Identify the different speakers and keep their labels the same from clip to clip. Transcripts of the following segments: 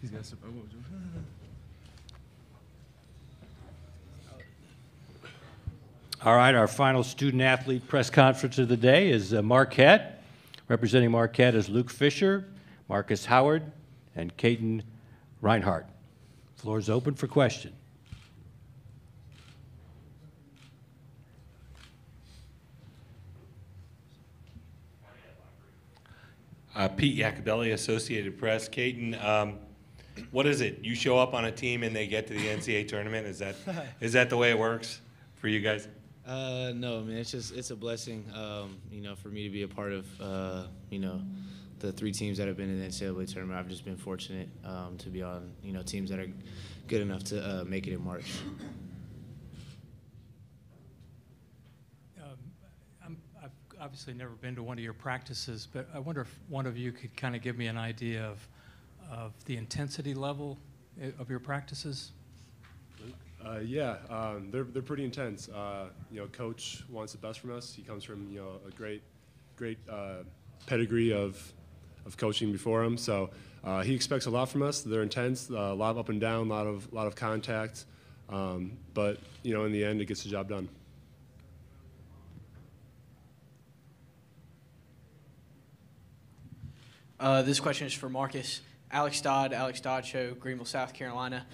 Speaker 1: He's got some.
Speaker 2: All right, our final student-athlete press conference of the day is Marquette. Representing Marquette is Luke Fisher, Marcus Howard, and Caden Reinhardt. Floor is open for question.
Speaker 3: Pete Iacobelli, Associated Press. Caden, what is it? You show up on a team and they get to the NCAA tournament? Is that the way it works for you guys?
Speaker 4: No, man. It's a blessing, for me to be a part of, the 3 teams that have been in the NCAA tournament. I've just been fortunate to be on, teams that are good enough to make it in March.
Speaker 5: I've obviously never been to one of your practices, but I wonder if one of you could kind of give me an idea of the intensity level of your practices.
Speaker 1: Yeah, they're pretty intense. Coach wants the best from us. He comes from a great pedigree of coaching before him, so he expects a lot from us. They're intense, a lot of up and down, a lot of contact, but in the end, it gets the job done.
Speaker 6: This question is for Marcus. Alex Dodd Show, Greenville, South Carolina.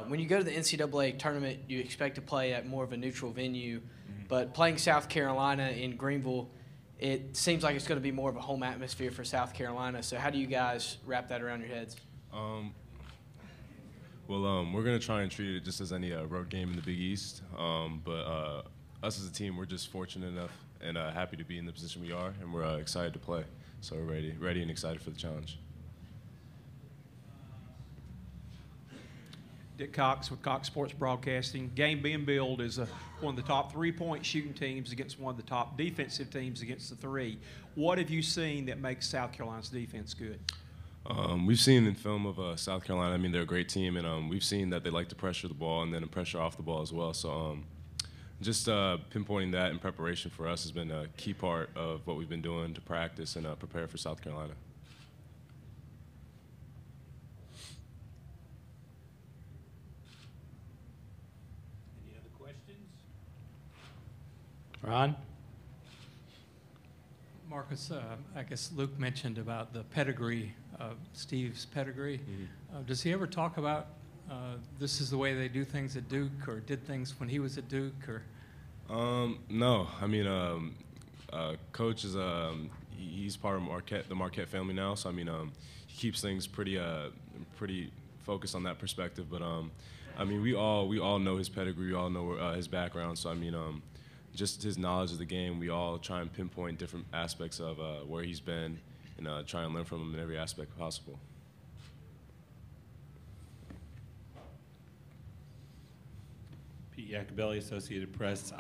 Speaker 6: When you go to the NCAA tournament, you expect to play at more of a neutral venue, but playing South Carolina in Greenville, it seems like it's going to be more of a home atmosphere for South Carolina. So how do you guys wrap that around your heads?
Speaker 1: We're going to try and treat it just as any road game in the Big East, but us as a team, we're just fortunate enough and happy to be in the position we are, and we're excited to play. So we're ready and excited for the challenge.
Speaker 7: Dick Cox with Cox Sports Broadcasting. Game being billed as one of the top 3-point shooting teams against one of the top defensive teams against the 3. What have you seen that makes South Carolina's defense good?
Speaker 1: We've seen in film of South Carolina, I mean, they're a great team, and we've seen that they like to pressure the ball and then pressure off the ball as well. So just pinpointing that in preparation for us has been a key part of what we've been doing to practice and prepare for South Carolina.
Speaker 2: Ron?
Speaker 5: Marcus, I guess Luke mentioned about the pedigree, Steve's pedigree. Does he ever talk about this is the way they do things at Duke, or did things when he was at Duke, or?
Speaker 1: No, I mean, Coach is he's part of the Marquette family now, so I mean, he keeps things pretty focused on that perspective. But I mean, we all know his pedigree, we all know his background, so I mean, just his knowledge of the game, we all try and pinpoint different aspects of where he's been and try and learn from him in every aspect possible.
Speaker 3: Pete Iacobelli, Associated Press.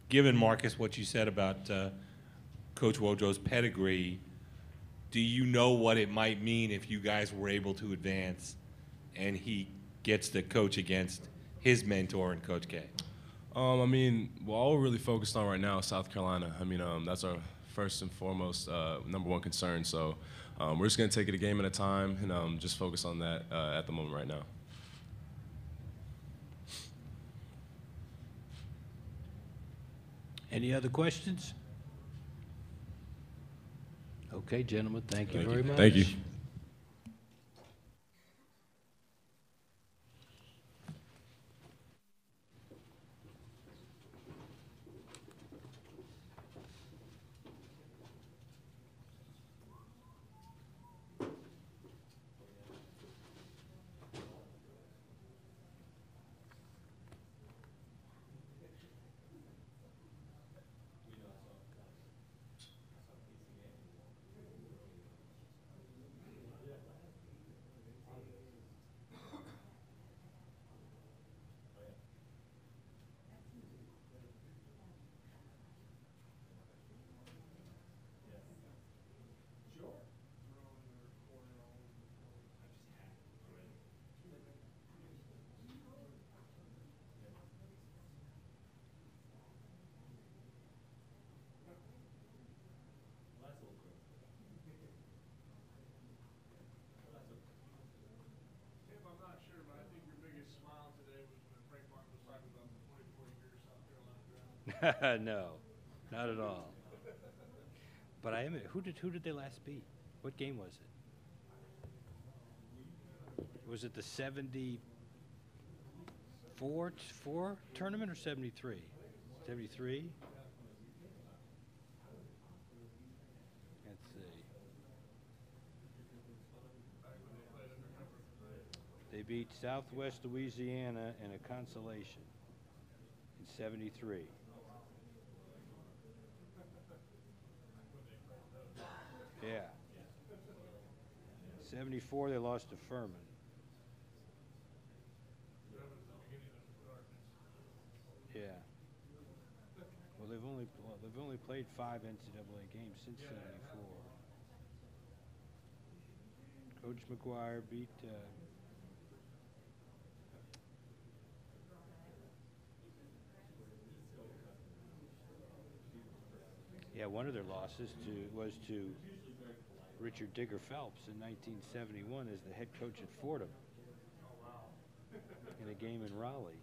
Speaker 3: Given, Marcus, what you said about Coach Wojo's pedigree, do you know what it might mean if you guys were able to advance and he gets to coach against his mentor and Coach K?
Speaker 1: I mean, well, all we're really focused on right now is South Carolina. I mean, that's our first and foremost #1 concern. So we're just going to take it a game at a time and just focus on that at the moment right now.
Speaker 2: Any other questions? Okay, gentlemen, thank you very much.
Speaker 1: Thank you.
Speaker 2: No, not at all. But I am. Who did they last beat? What game was it? Was it the 74 tournament or 73? 73? Let's see. They beat Southwest Louisiana in a consolation in 73. Yeah. 74, they lost to Furman. Yeah. Well, they've only played 5 NCAA games since '74. Coach McGuire beat. Yeah, one of their losses was to Richard Digger Phelps in 1971 as the head coach at Fordham in a game in Raleigh.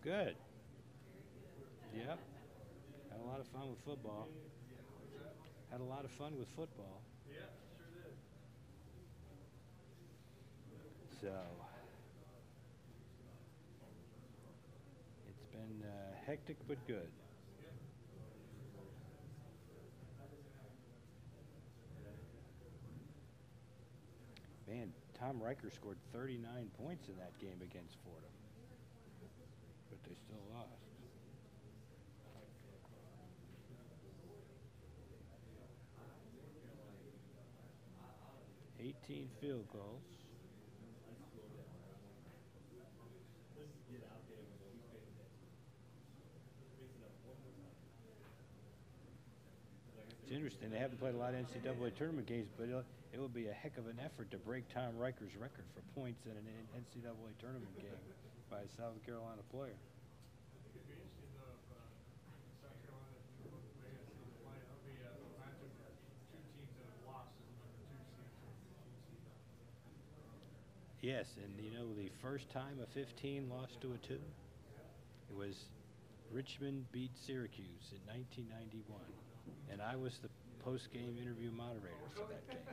Speaker 2: Good. Yep. Had a lot of fun with football. Had a lot of fun with football. Yeah, sure did. So it's been hectic but good. Man, Tom Riker scored 39 points in that game against Fordham. But they still lost. $18 field goals. It's interesting. They haven't played a lot of NCAA tournament games, but it will be a heck of an effort to break Tom Riker's record for points in an NCAA tournament game by a South Carolina player. Yes, and you know the first time a 15 lost to a 2, it was Richmond beat Syracuse in 1991, and I was the post-game interview moderator for that game.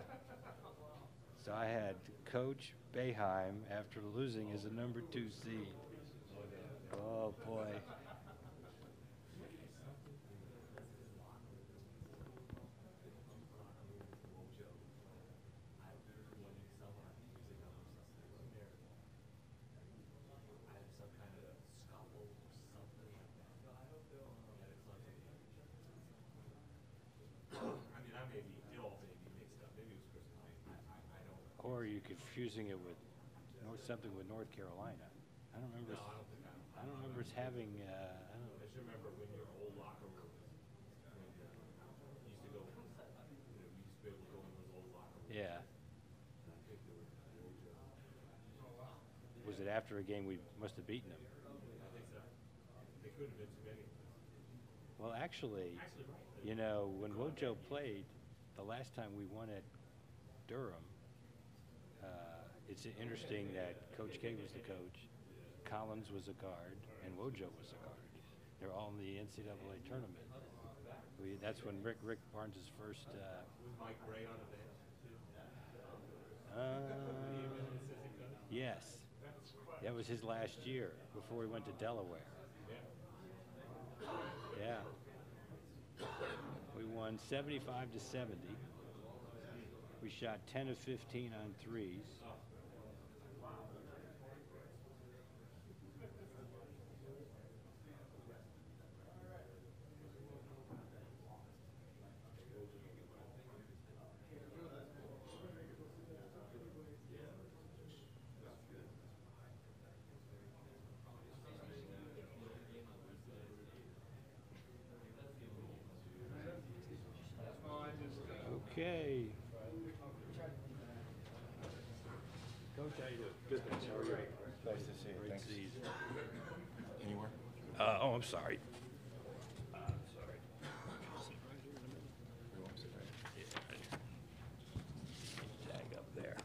Speaker 2: So I had Coach Boeheim after losing as a number 2 seed. Oh boy. Or are you confusing it with something with North Carolina? I don't remember. I don't remember us having. I just remember when your old locker room used to go. We used to be able to go in those old locker rooms. Yeah. Was it after a game we must have beaten them? I think so. They could have been too many. Well, actually, you know, when Wojo played, the last time we won at Durham. It's interesting that Coach K was the coach, Collins was a guard, and Wojo was a guard. They're all in the NCAA tournament. That's when Rick Barnes' first. Was Mike Gray on the bench? Yes. That was his last year before he went to Delaware. Yeah. We won 75-70. We shot 10 of 15 on threes. Okay. Coach, how you doing? Good, thanks. How are you?
Speaker 8: Nice to see you.
Speaker 2: Great
Speaker 8: Thanks.
Speaker 2: to see you.
Speaker 8: Anywhere?
Speaker 2: Oh, I'm sorry. Sorry.
Speaker 8: We won't sit right here.
Speaker 2: Tag up there.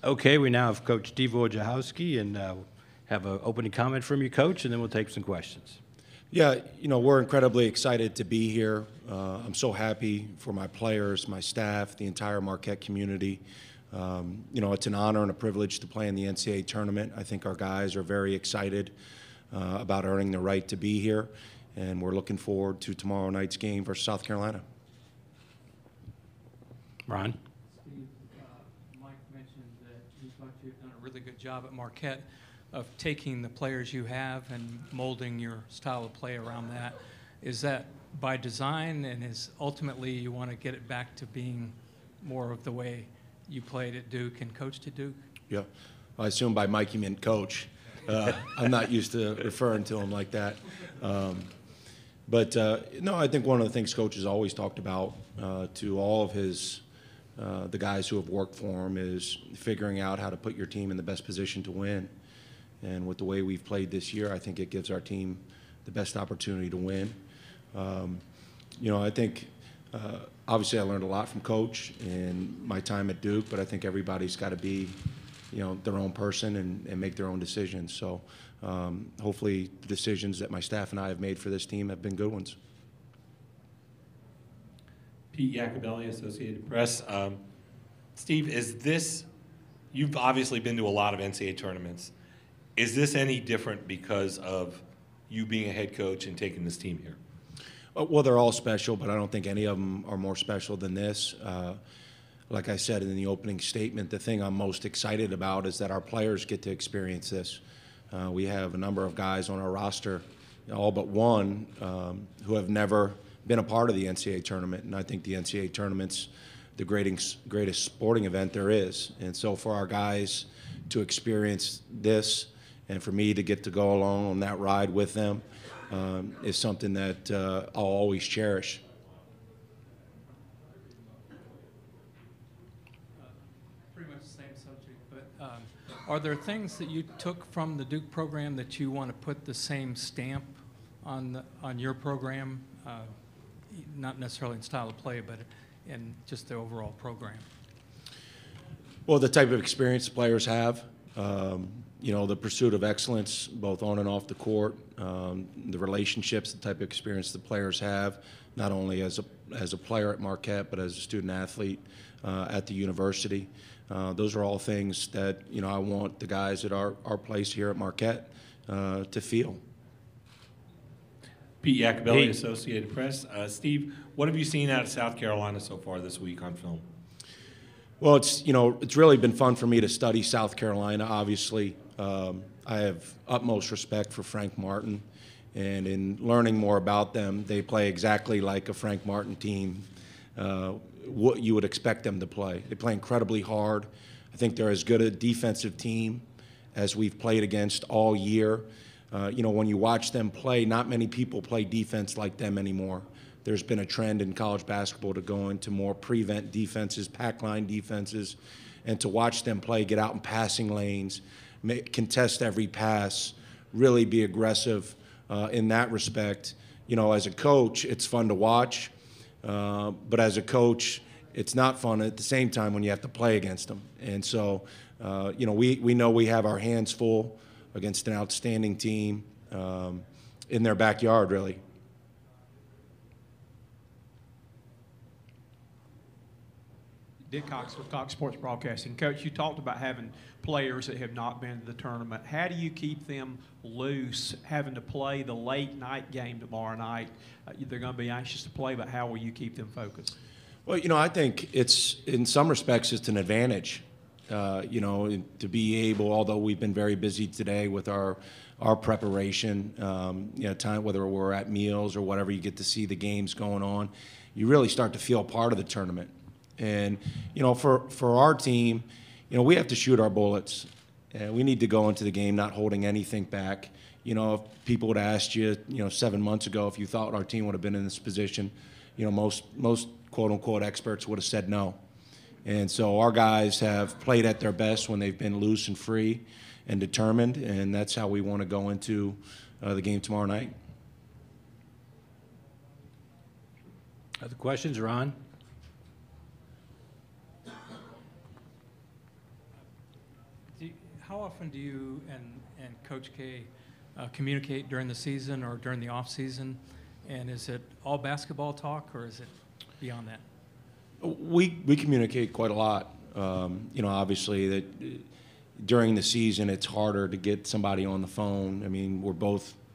Speaker 2: Okay, we now have Coach Steve Wojciechowski, and have an opening comment from you, Coach, and then we'll take some questions.
Speaker 8: Yeah, we're incredibly excited to be here. I'm so happy for my players, my staff, the entire Marquette community. It's an honor and a privilege to play in the NCAA tournament. I think our guys are very excited about earning the right to be here, and we're looking forward to tomorrow night's game versus South Carolina.
Speaker 2: Ron?
Speaker 5: Steve, Mike mentioned that he thought you've done a really good job at Marquette of taking the players you have and molding your style of play around that. Is that by design, and is ultimately you want to get it back to being more of the way you played at Duke and coached at Duke?
Speaker 8: Yeah, I assume by Mike you meant coach. I'm not used to referring to him like that. But no, I think one of the things Coach has always talked about to all of the guys who have worked for him is figuring out how to put your team in the best position to win. And with the way we've played this year, I think it gives our team the best opportunity to win. I think obviously I learned a lot from Coach in my time at Duke, but I think everybody's got to be their own person and make their own decisions. So hopefully the decisions that my staff and I have made for this team have been good ones.
Speaker 3: Pete Iacobelli, Associated Press. Steve, you've obviously been to a lot of NCAA tournaments. Is this any different because of you being a head coach and taking this team here?
Speaker 8: Well, they're all special, but I don't think any of them are more special than this. Like I said in the opening statement, the thing I'm most excited about is that our players get to experience this. We have a number of guys on our roster, all but one, who have never been a part of the NCAA tournament, and I think the NCAA tournament's the greatest sporting event there is. And so for our guys to experience this and for me to get to go along on that ride with them is something that I'll always cherish.
Speaker 5: Pretty much the same subject, but are there things that you took from the Duke program that you want to put the same stamp on your program, not necessarily in style of play, but in just the overall program?
Speaker 8: Well, the type of experience players have, the pursuit of excellence, both on and off the court, the relationships, the type of experience the players have, not only as a player at Marquette, but as a student athlete at the university. Those are all things that, I want the guys at our place here at Marquette to feel.
Speaker 3: Pete Iacobelli, Associated Press. Steve, what have you seen out of South Carolina so far this week on film?
Speaker 8: Well, it's really been fun for me to study South Carolina. Obviously, I have utmost respect for Frank Martin, and in learning more about them, they play exactly like a Frank Martin team, what you would expect them to play. They play incredibly hard. I think they're as good a defensive team as we've played against all year. When you watch them play, not many people play defense like them anymore. There's been a trend in college basketball to go into more prevent defenses, pack line defenses, and to watch them play, get out in passing lanes, contest every pass, really be aggressive in that respect. As a coach, it's fun to watch, but as a coach, it's not fun at the same time when you have to play against them. And so, we know we have our hands full against an outstanding team in their backyard, really.
Speaker 7: Dick Cox with Cox Sports Broadcasting. Coach, you talked about having players that have not been to the tournament. How do you keep them loose, having to play the late night game tomorrow night? They're going to be anxious to play, but how will you keep them focused?
Speaker 8: Well, I think it's, in some respects, it's an advantage, to be able, although we've been very busy today with our preparation, time, whether we're at meals or whatever, you get to see the games going on. You really start to feel part of the tournament. And, for our team, we have to shoot our bullets. We need to go into the game not holding anything back. If people would have asked you, 7 months ago if you thought our team would have been in this position, most quote-unquote experts would have said no. And so our guys have played at their best when they've been loose and free and determined, and that's how we want to go into the game tomorrow night.
Speaker 2: Other questions, Ron?
Speaker 5: How often do you and Coach K communicate during the season or during the off season? And is it all basketball talk, or is it beyond that?
Speaker 8: We communicate quite a lot. You know, obviously that during the season it's harder to get somebody on the phone. I mean,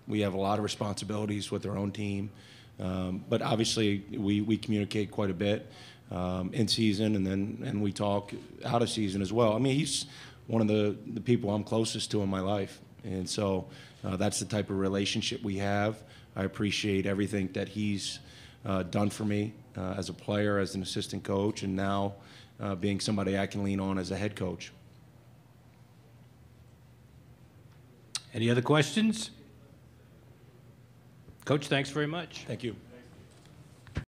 Speaker 8: we have a lot of responsibilities with our own team, but obviously we communicate quite a bit in season, and we talk out of season as well. I mean, he's one of the people I'm closest to in my life, and so that's the type of relationship we have. I appreciate everything that he's done for me as a player, as an assistant coach, and now being somebody I can lean on as a head coach.
Speaker 2: Any other questions? Coach, thanks very much.
Speaker 8: Thank you.